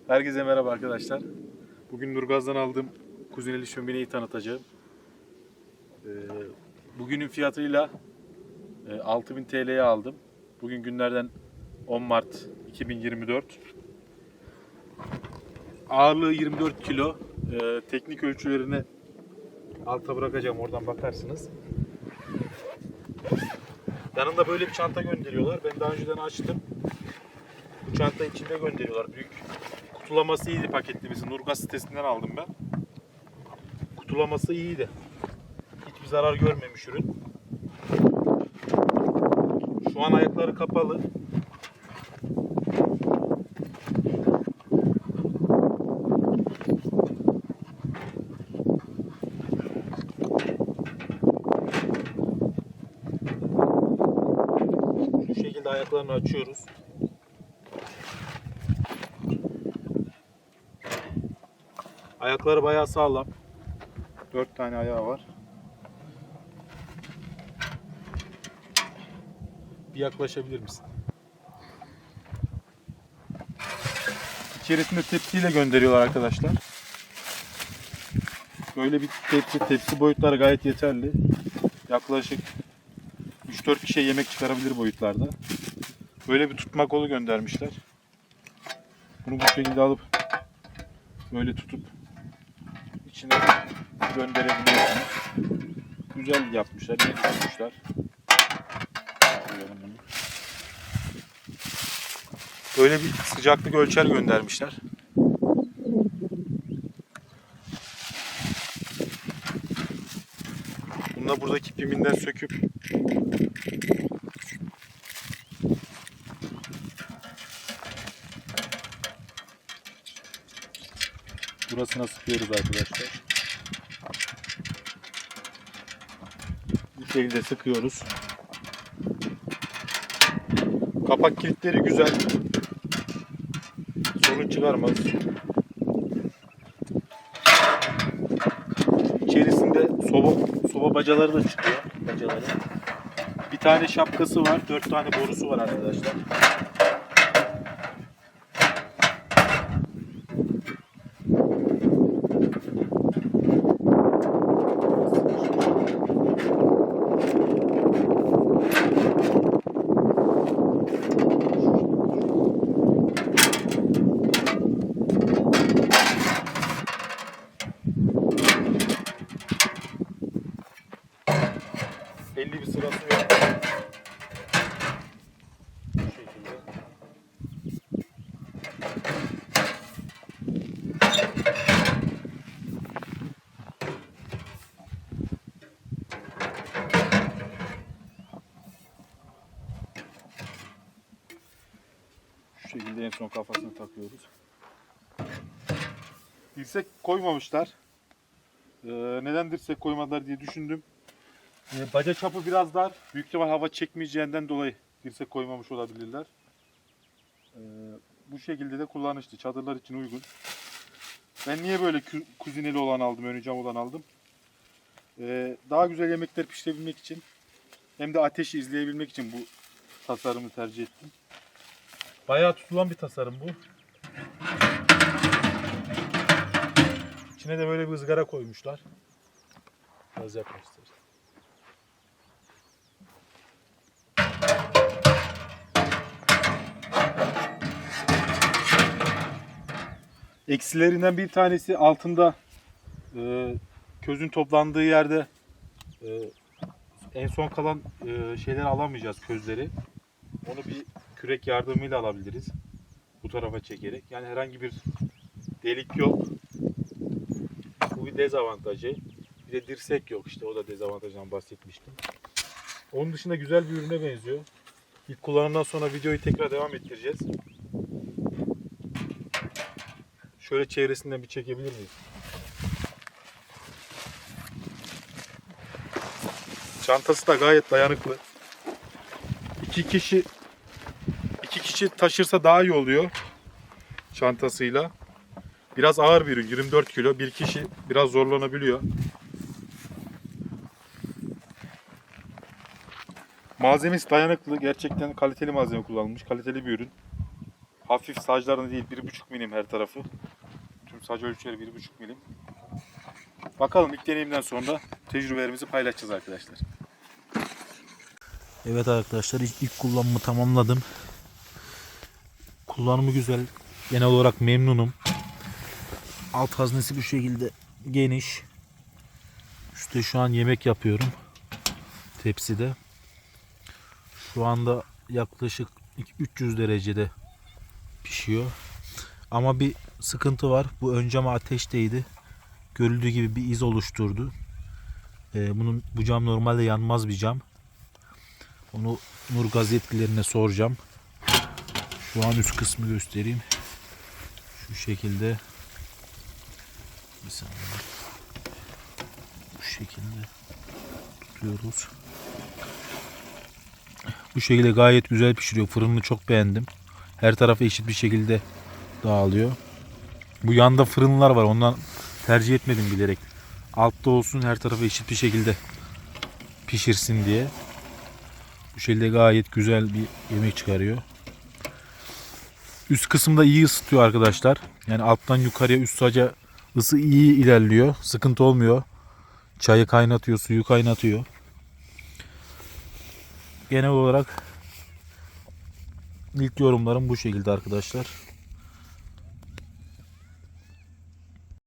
Herkese merhaba arkadaşlar. Bugün Nurgaz'dan aldığım kuzineli şömineyi tanıtacağım. Bugünün fiyatıyla 6000 TL'ye aldım. Bugün günlerden 10 Mart 2024. Ağırlığı 24 kilo. Teknik ölçülerini alta bırakacağım, oradan bakarsınız. Yanında böyle bir çanta gönderiyorlar. Ben daha önceden açtım. Bu çanta içinde gönderiyorlar. Büyük kutulaması iyiydi paketlemesi. Nurgaz sitesinden aldım ben. Kutulaması iyiydi. Hiçbir zarar görmemiş ürün. Şu an ayakları kapalı. Şu şekilde ayaklarını açıyoruz. Ayakları bayağı sağlam. 4 tane ayağı var. Bir yaklaşabilir misin? İçerisinde tepsiyle gönderiyorlar arkadaşlar. Böyle bir tepsi boyutları gayet yeterli. Yaklaşık 3-4 kişiye yemek çıkarabilir boyutlarda. Böyle bir tutma kolu göndermişler. Bunu bu şekilde alıp böyle tutup içine gönderebiliyorsunuz. Güzel yapmışlar, iyi tutmuşlar. Böyle bir sıcaklık ölçer göndermişler. Bunu da buradaki piminden söküp burasına sıkıyoruz arkadaşlar. Bu şekilde sıkıyoruz. Kapak kilitleri güzel. Sorun çıkarmaz. İçerisinde soba bacaları da çıkıyor. Bacaları. Bir tane şapkası var. 4 tane borusu var arkadaşlar. Belli bir sırası yok. Bu şekilde. Şu şekilde en son kafasını takıyoruz. Dirsek koymamışlar. Neden dirsek koymadılar diye düşündüm. Baca çapı biraz dar. Büyük ihtimal hava çekmeyeceğinden dolayı dirsek koymamış olabilirler. Bu şekilde de kullanışlı. Çadırlar için uygun. Ben niye böyle kuzineli olan aldım, önü cam olan aldım? Daha güzel yemekler pişirebilmek için hem de ateşi izleyebilmek için bu tasarımı tercih ettim. Bayağı tutulan bir tasarım bu. İçine de böyle bir ızgara koymuşlar. Biraz yaklaştır. Eksilerinden bir tanesi altında közün toplandığı yerde en son kalan şeyleri alamayacağız, közleri. Onu bir kürek yardımıyla alabiliriz. Bu tarafa çekerek. Yani herhangi bir delik yok. Bu bir dezavantajı. Bir de dirsek yok, işte o da dezavantajdan bahsetmiştim. Onun dışında güzel bir ürüne benziyor. İlk kullanımdan sonra videoyu tekrar devam ettireceğiz. Şöyle çevresinden bir çekebilir miyiz? Çantası da gayet dayanıklı. İki kişi taşırsa daha iyi oluyor çantasıyla. Biraz ağır bir ürün, 24 kilo. Bir kişi biraz zorlanabiliyor. Malzemesi dayanıklı. Gerçekten kaliteli malzeme kullanılmış. Kaliteli bir ürün. Hafif saclarını değil 1,5 milim her tarafı. Tüm sac ölçüleri 1,5 milim. Bakalım ilk deneyimden sonra tecrübelerimizi paylaşacağız arkadaşlar. Evet arkadaşlar, ilk kullanımı tamamladım. Kullanımı güzel. Genel olarak memnunum. Alt haznesi bu şekilde geniş. Üstte şu an yemek yapıyorum. Tepside. Şu anda yaklaşık 300 derecede pişiyor. Ama bir sıkıntı var. Bu ön cama ateşteydi. Görüldüğü gibi bir iz oluşturdu. Bu cam normalde yanmaz bir cam. Onu Nurgaz yetkililerine soracağım. Şu an üst kısmı göstereyim. Şu şekilde. Bir saniye. Bu şekilde tutuyoruz. Bu şekilde gayet güzel pişiriyor. Fırınını çok beğendim. Her tarafı eşit bir şekilde dağılıyor. Bu yanda fırınlar var. Ondan tercih etmedim bilerek. Altta olsun, her tarafı eşit bir şekilde pişirsin diye. Bu şekilde gayet güzel bir yemek çıkarıyor. Üst kısımda iyi ısıtıyor arkadaşlar. Yani alttan yukarıya üst saca ısı iyi ilerliyor. Sıkıntı olmuyor. Çayı kaynatıyor, suyu kaynatıyor. Genel olarak ilk yorumlarım bu şekilde arkadaşlar.